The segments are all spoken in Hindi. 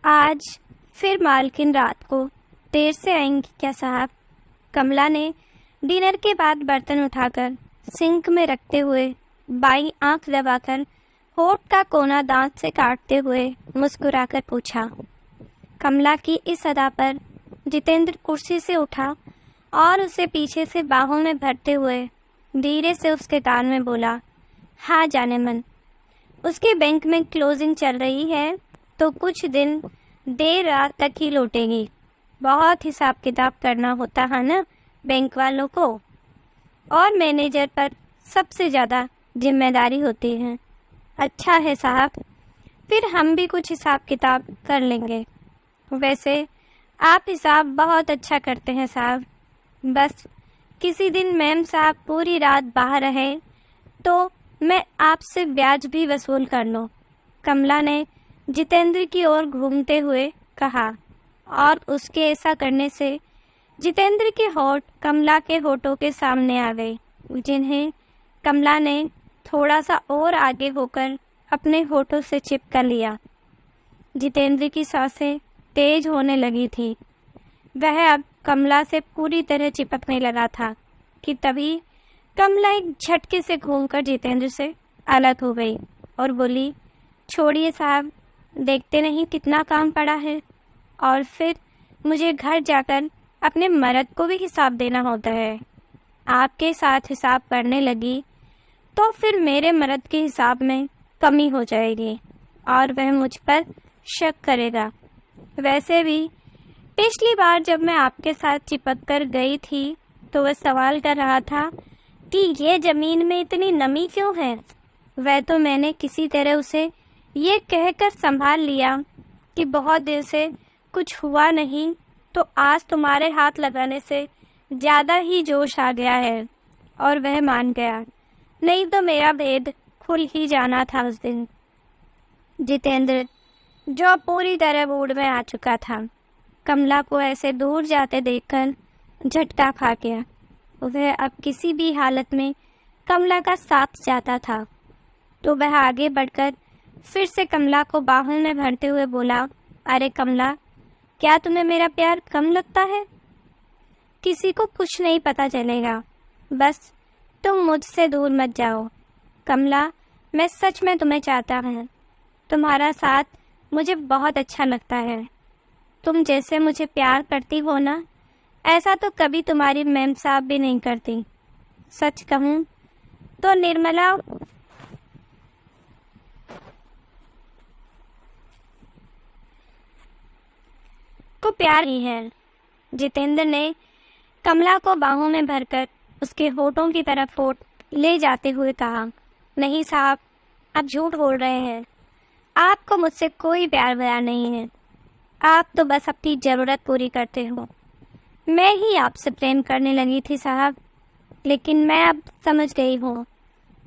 आज फिर मालकिन रात को देर से आएंगी क्या साहब? कमला ने डिनर के बाद बर्तन उठाकर सिंक में रखते हुए बाईं आंख दबाकर होठ का कोना दांत से काटते हुए मुस्कुराकर पूछा। कमला की इस अदा पर जितेंद्र कुर्सी से उठा और उसे पीछे से बाहों में भरते हुए धीरे से उसके कान में बोला, हाँ जाने मन, उसके बैंक में क्लोजिंग चल रही है तो कुछ दिन देर रात तक ही लौटेगी। बहुत हिसाब किताब करना होता है ना बैंक वालों को, और मैनेजर पर सबसे ज़्यादा जिम्मेदारी होती है। अच्छा है साहब, फिर हम भी कुछ हिसाब किताब कर लेंगे। वैसे आप हिसाब बहुत अच्छा करते हैं साहब, बस किसी दिन मैम साहब पूरी रात बाहर रहे तो मैं आपसे ब्याज भी वसूल कर लूँ, कमला ने जितेंद्र की ओर घूमते हुए कहा। और उसके ऐसा करने से जितेंद्र के होठ कमला के होठों के सामने आ गए, जिन्हें कमला ने थोड़ा सा और आगे होकर अपने होठों से चिपका लिया। जितेंद्र की सांसें तेज होने लगी थी। वह अब कमला से पूरी तरह चिपकने लगा था कि तभी कमला एक झटके से घूमकर जितेंद्र से अलग हो गई और बोली, छोड़िए साहब, देखते नहीं कितना काम पड़ा है, और फिर मुझे घर जाकर अपने मर्द को भी हिसाब देना होता है। आपके साथ हिसाब करने लगी तो फिर मेरे मर्द के हिसाब में कमी हो जाएगी और वह मुझ पर शक करेगा। वैसे भी पिछली बार जब मैं आपके साथ चिपक कर गई थी तो वह सवाल कर रहा था कि ये ज़मीन में इतनी नमी क्यों है। वह तो मैंने किसी तरह उसे ये कहकर संभाल लिया कि बहुत देर से कुछ हुआ नहीं, तो आज तुम्हारे हाथ लगाने से ज़्यादा ही जोश आ गया है और वह मान गया, नहीं तो मेरा भेद खुल ही जाना था उस दिन। जितेंद्र जो पूरी तरह मूड में आ चुका था, कमला को ऐसे दूर जाते देखकर झटका खा गया। वह अब किसी भी हालत में कमला का साथ चाहता था, तो वह आगे बढ़कर फिर से कमला को बाहों में भरते हुए बोला, अरे कमला, क्या तुम्हें मेरा प्यार कम लगता है? किसी को कुछ नहीं पता चलेगा, बस तुम मुझसे दूर मत जाओ। कमला, मैं सच में तुम्हें चाहता हूँ। तुम्हारा साथ मुझे बहुत अच्छा लगता है। तुम जैसे मुझे प्यार करती हो ना, ऐसा तो कभी तुम्हारी मैम साहब भी नहीं करती। सच कहूँ तो निर्मला को प्यार ही है। जितेंद्र ने कमला को बाहों में भरकर उसके होठों की तरफ होठ ले जाते हुए कहा, नहीं साहब, आप झूठ बोल रहे हैं। आपको मुझसे कोई प्यार व्यार नहीं है। आप तो बस अपनी ज़रूरत पूरी करते हो। मैं ही आपसे प्रेम करने लगी थी साहब, लेकिन मैं अब समझ गई हूँ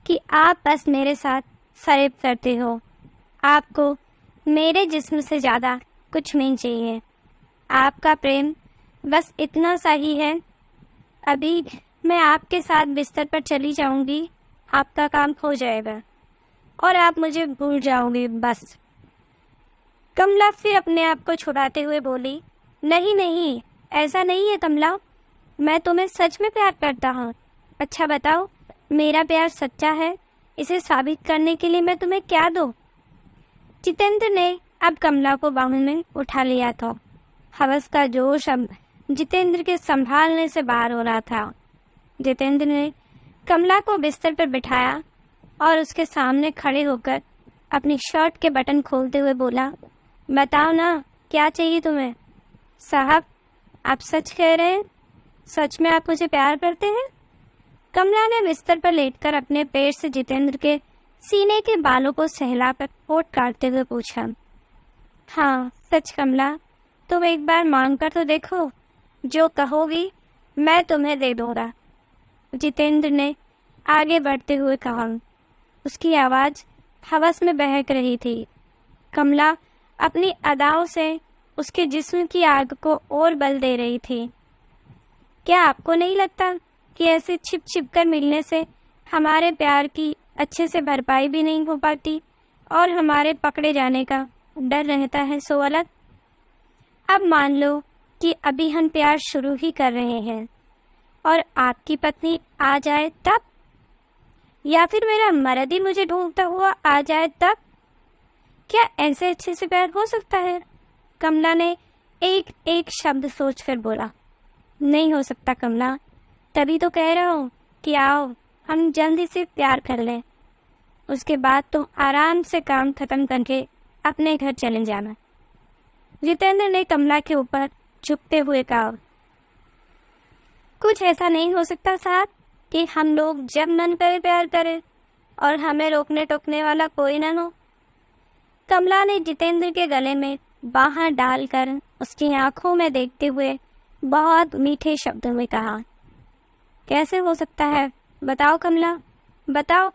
कि आप बस मेरे साथ फरेब करते हो। आपको मेरे जिस्म से ज़्यादा कुछ नहीं चाहिए। आपका प्रेम बस इतना सा ही है। अभी मैं आपके साथ बिस्तर पर चली जाऊंगी, आपका काम हो जाएगा और आप मुझे भूल जाओगे बस। कमला फिर अपने आप को छुड़ाते हुए बोली, नहीं नहीं, ऐसा नहीं है कमला, मैं तुम्हें सच में प्यार करता हूँ। अच्छा बताओ, मेरा प्यार सच्चा है, इसे साबित करने के लिए मैं तुम्हें क्या दूँ? जितेंद्र ने अब कमला को बाहों में उठा लिया था। हवस का जोश अब जितेंद्र के संभालने से बाहर हो रहा था। जितेंद्र ने कमला को बिस्तर पर बिठाया और उसके सामने खड़े होकर अपनी शर्ट के बटन खोलते हुए बोला, बताओ ना, क्या चाहिए तुम्हें? साहब, आप सच कह रहे हैं? सच में आप मुझे प्यार करते हैं? कमला ने बिस्तर पर लेटकर अपने पैर से जितेंद्र के सीने के बालों को सहलाकर होठ काटते हुए पूछा। हाँ सच कमला, तुम एक बार मांग कर तो देखो, जो कहोगी मैं तुम्हें दे दूंगा, जितेंद्र ने आगे बढ़ते हुए कहा। उसकी आवाज़ हवस में बहक रही थी। कमला अपनी अदाओं से उसके जिस्म की आग को और बल दे रही थी। क्या आपको नहीं लगता कि ऐसे छिप छिप कर मिलने से हमारे प्यार की अच्छे से भरपाई भी नहीं हो पाती और हमारे पकड़े जाने का डर रहता है सो अलग? अब मान लो कि अभी हम प्यार शुरू ही कर रहे हैं और आपकी पत्नी आ जाए तब, या फिर मेरा मर्द ही मुझे ढूंढता हुआ आ जाए तब। क्या ऐसे अच्छे से प्यार हो सकता है? कमला ने एक एक शब्द सोच कर बोला। नहीं हो सकता कमला, तभी तो कह रहा हूँ कि आओ हम जल्दी से प्यार कर लें, उसके बाद तुम आराम से काम खत्म करके अपने घर चले जाना। जितेंद्र ने कमला के ऊपर झुकते हुए कहा। कुछ ऐसा नहीं हो सकता साहब कि हम लोग जब मन करे प्यार करें और हमें रोकने टोकने वाला कोई ना हो। कमला ने जितेंद्र के गले में बाहें डालकर उसकी आंखों में देखते हुए बहुत मीठे शब्दों में कहा। कैसे हो सकता है? बताओ कमला, बताओ,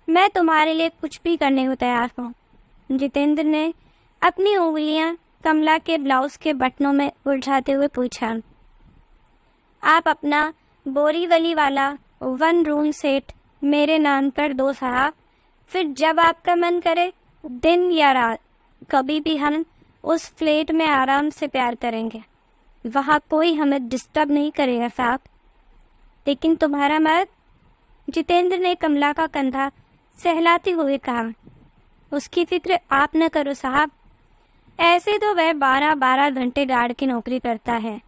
मैं तुम्हारे लिए कुछ भी करने को तैयार हूँ। जितेंद्र ने अपनी उंगलियां कमला के ब्लाउज के बटनों में उलझाते हुए पूछा। आप अपना बोरीवली वाला 1 रूम सेट मेरे नाम पर दो साहब, फिर जब आपका मन करे दिन या रात कभी भी हम उस फ्लैट में आराम से प्यार करेंगे, वहाँ कोई हमें डिस्टर्ब नहीं करेगा साहब। लेकिन तुम्हारा मर्द? जितेंद्र ने कमला का कंधा सहलाते हुए कहा। उसकी फिक्र आप न करो साहब, ऐसे तो वह 12-12 घंटे गार्ड की नौकरी करता है,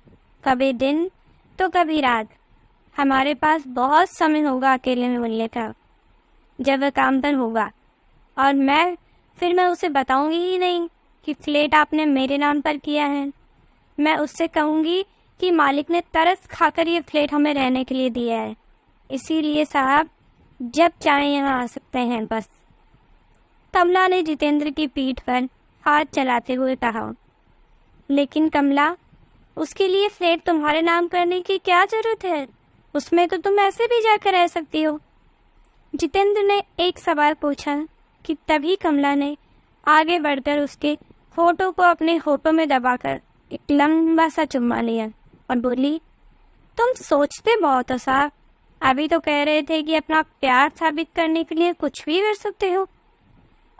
कभी दिन तो कभी रात। हमारे पास बहुत समय होगा अकेले में मिलने का जब वह काम पर होगा, और मैं उसे बताऊंगी ही नहीं कि फ्लैट आपने मेरे नाम पर किया है। मैं उससे कहूंगी कि मालिक ने तरस खाकर ये फ्लैट हमें रहने के लिए दिया है, इसीलिए साहब जब चाहे यहाँ आ सकते हैं बस। कमला ने जितेंद्र की पीठ पर हाथ चलाते हुए कहा। लेकिन कमला, उसके लिए फ्लैट तुम्हारे नाम करने की क्या जरूरत है? उसमें तो तुम ऐसे भी जाकर रह सकती हो। जितेंद्र ने एक सवाल पूछा कि तभी कमला ने आगे बढ़कर उसके होठों को अपने होठों में दबाकर एक लंबा सा चुम्मा लिया और बोली, तुम सोचते बहुत हो साहब, अभी तो कह रहे थे कि अपना प्यार साबित करने के लिए कुछ भी कर सकते हो,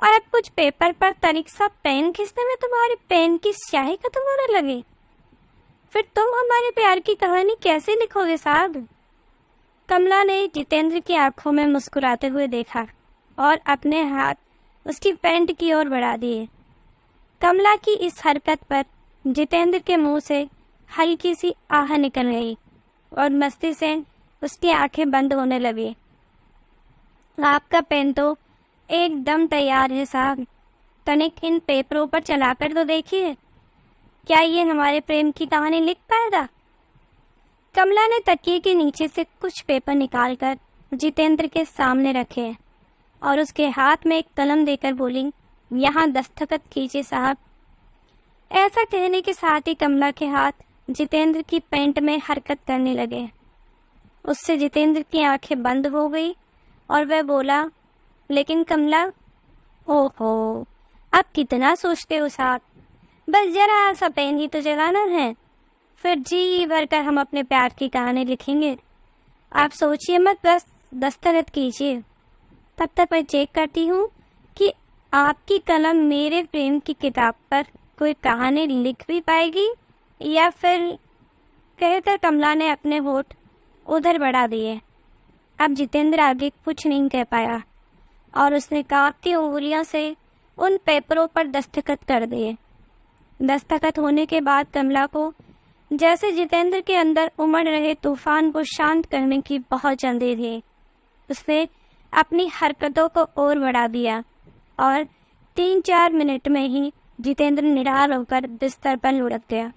और अब कुछ पेपर पर तनिक सा पेन खींचने में तुम्हारी पेन की स्याही खत्म होने लगी। फिर तुम हमारे प्यार की कहानी कैसे लिखोगे साहब? कमला ने जितेंद्र की आंखों में मुस्कुराते हुए देखा और अपने हाथ उसकी पैंट की ओर बढ़ा दिए। कमला की इस हरकत पर जितेंद्र के मुंह से हल्की सी आह निकल गई और मस्ती से उसकी आंखें बंद होने लगी। आपका पेन तो एकदम तैयार है साहब, तनिक इन पेपरों पर चलाकर तो देखिए, क्या ये हमारे प्रेम की कहानी लिख पाएगा? कमला ने तकिए के नीचे से कुछ पेपर निकालकर जितेंद्र के सामने रखे और उसके हाथ में एक कलम देकर बोली, यहाँ दस्तखत कीजिए साहब। ऐसा कहने के साथ ही कमला के हाथ जितेंद्र की पैंट में हरकत करने लगे। उससे जितेंद्र की आंखें बंद हो गई और वह बोला, लेकिन कमला, ओहो, अब कितना सोचते हो साहब, बस जरा सा पेन ही तो चलाना है, फिर जी भर कर हम अपने प्यार की कहानी लिखेंगे। आप सोचिए मत, बस दस्तखत कीजिए। तब तक मैं चेक करती हूँ कि आपकी कलम मेरे प्रेम की किताब पर कोई कहानी लिख भी पाएगी या फिर। कहकर कमला ने अपने होठ उधर बढ़ा दिए। अब जितेंद्र आगे कुछ नहीं कह पाया और उसने कांपती उंगलियों से उन पेपरों पर दस्तखत कर दिए। दस्तखत होने के बाद कमला को जैसे जितेंद्र के अंदर उमड़ रहे तूफान को शांत करने की बहुत जल्दी थी। उसने अपनी हरकतों को और बढ़ा दिया और 3-4 मिनट में ही जितेंद्र निढाल होकर बिस्तर पर लुढ़क गया।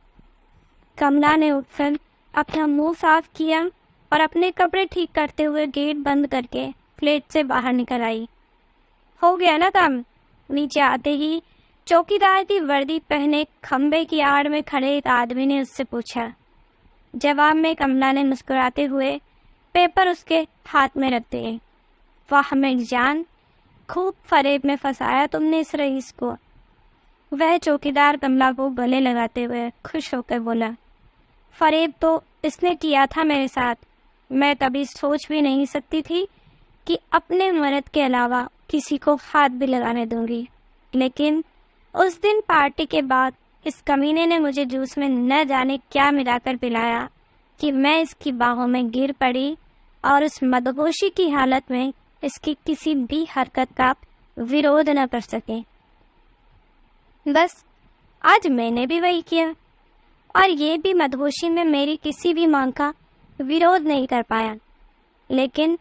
कमला ने उठकर अपना मुंह साफ किया और अपने कपड़े ठीक करते हुए गेट बंद करके फ्लैट से बाहर निकल आई। हो गया ना काम? नीचे आते ही चौकीदार की वर्दी पहने खंबे की आड़ में खड़े एक आदमी ने उससे पूछा। जवाब में कमला ने मुस्कुराते हुए पेपर उसके हाथ में रख दिए। वाह मेरी जान, खूब फरेब में फंसाया तुमने इस रईस को। वह चौकीदार कमला को गले लगाते हुए खुश होकर बोला, फरेब तो इसने किया था मेरे साथ। मैं कभी सोच भी नहीं सकती थी कि अपने मर्द के अलावा किसी को हाथ भी लगाने दूंगी, लेकिन उस दिन पार्टी के बाद इस कमीने ने मुझे जूस में न जाने क्या मिलाकर पिलाया कि मैं इसकी बाहों में गिर पड़ी और उस मदहोशी की हालत में इसकी किसी भी हरकत का विरोध न कर सके। बस आज मैंने भी वही किया और ये भी मदहोशी में मेरी किसी भी मांग का विरोध नहीं कर पाया। लेकिन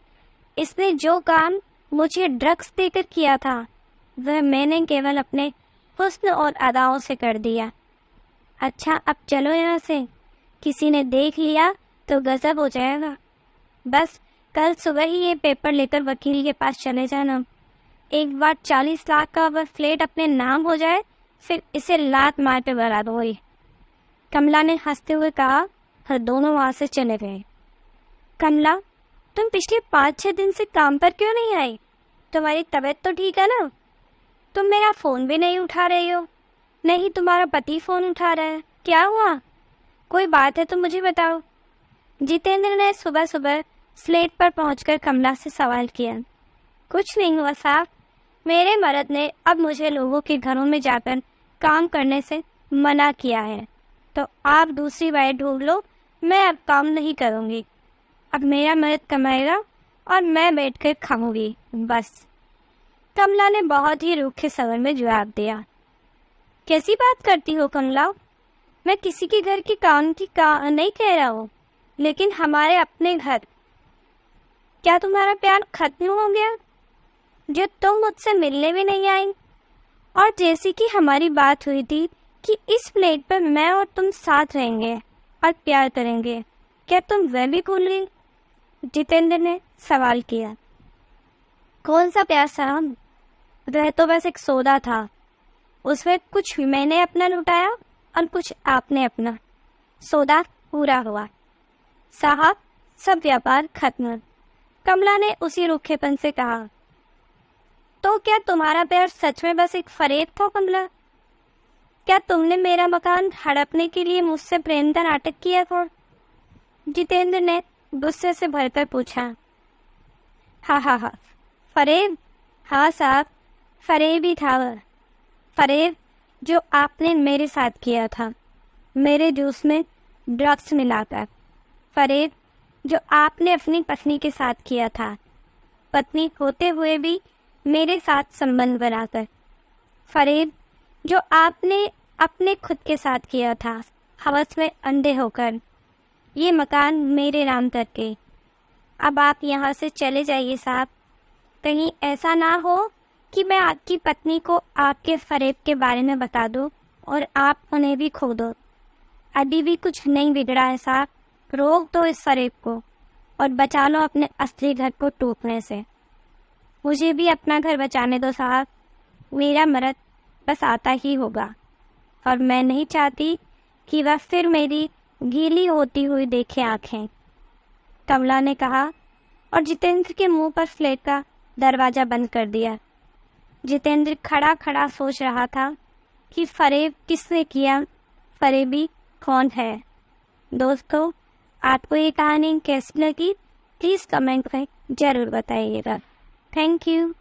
इसने जो काम मुझे ड्रग्स देकर किया था वह मैंने केवल अपने हुस्न और अदाओं से कर दिया। अच्छा, अब चलो यहाँ से, किसी ने देख लिया तो गजब हो जाएगा। बस कल सुबह ही ये पेपर लेकर वकील के पास चले जाना। एक बार 40 लाख का वह फ्लैट अपने नाम हो जाए फिर इसे लात मार पे बरा दो। कमला ने हंसते हुए कहा और दोनों वहाँ से चले गए। कमला, तुम पिछले 5-6 दिन से काम पर क्यों नहीं आई? तुम्हारी तबीयत तो ठीक है ना? तुम मेरा फ़ोन भी नहीं उठा रही हो, नहीं तुम्हारा पति फ़ोन उठा रहा है। क्या हुआ? कोई बात है तो मुझे बताओ। जितेंद्र ने सुबह सुबह स्लेट पर पहुंचकर कमला से सवाल किया। कुछ नहीं हुआ साहब, मेरे मर्द ने अब मुझे लोगों के घरों में जाकर काम करने से मना किया है, तो आप दूसरी वाइफ ढूंढ लो, मैं अब काम नहीं करूँगी। अब मेरा मर्द कमाएगा और मैं बैठकर खाऊंगी बस। कमला ने बहुत ही रूखे स्वर में जवाब दिया। कैसी बात करती हो कमला? मैं किसी के घर की काम की नहीं कह रहा हूँ, लेकिन हमारे अपने घर। क्या तुम्हारा प्यार खत्म हो गया जो तुम मुझसे मिलने भी नहीं आई? और जैसी कि हमारी बात हुई थी कि इस फ्लैट पर मैं और तुम साथ रहेंगे और प्यार करेंगे, क्या तुम वह भी भूल गई? जितेंद्र ने सवाल किया। कौन सा प्यार साहब? वह तो बस एक सौदा था, उसमें कुछ मैंने अपना लुटाया और कुछ आपने अपना। सौदा पूरा हुआ साहब, सब व्यापार खत्म। कमला ने उसी रूखेपन से कहा। तो क्या तुम्हारा प्यार सच में बस एक फरेब था कमला? क्या तुमने मेरा मकान हड़पने के लिए मुझसे प्रेम का नाटक किया था? जितेंद्र ने गुस्से से भरकर पूछा। हाँ, फरेब? हाँ साहब, फरेब ही था वह। फरेब जो आपने मेरे साथ किया था, मेरे जूस में ड्रग्स मिलाकर। फरेब जो आपने अपनी पत्नी के साथ किया था, पत्नी होते हुए भी मेरे साथ संबंध बनाकर। फरेब जो आपने अपने खुद के साथ किया था, हवस में अंधे होकर, ये मकान मेरे नाम करके। अब आप यहाँ से चले जाइए साहब, कहीं ऐसा ना हो कि मैं आपकी पत्नी को आपके फरेब के बारे में बता दूँ और आप उन्हें भी खो दो। अभी भी कुछ नहीं बिगड़ा है साहब, रोक दो इस फरेब को और बचा लो अपने असली घर को टूटने से। मुझे भी अपना घर बचाने दो साहब, मेरा मर्द बस आता ही होगा और मैं नहीं चाहती कि वह फिर मेरी गीली होती हुई देखे आँखें। कमला ने कहा और जितेंद्र के मुंह पर फ्लैट का दरवाज़ा बंद कर दिया। जितेंद्र खड़ा खड़ा सोच रहा था कि फरेब किसने किया, फरेबी कौन है। दोस्तों, आपको ये कहानी कैसी लगी प्लीज़ कमेंट में ज़रूर बताइएगा। Thank you.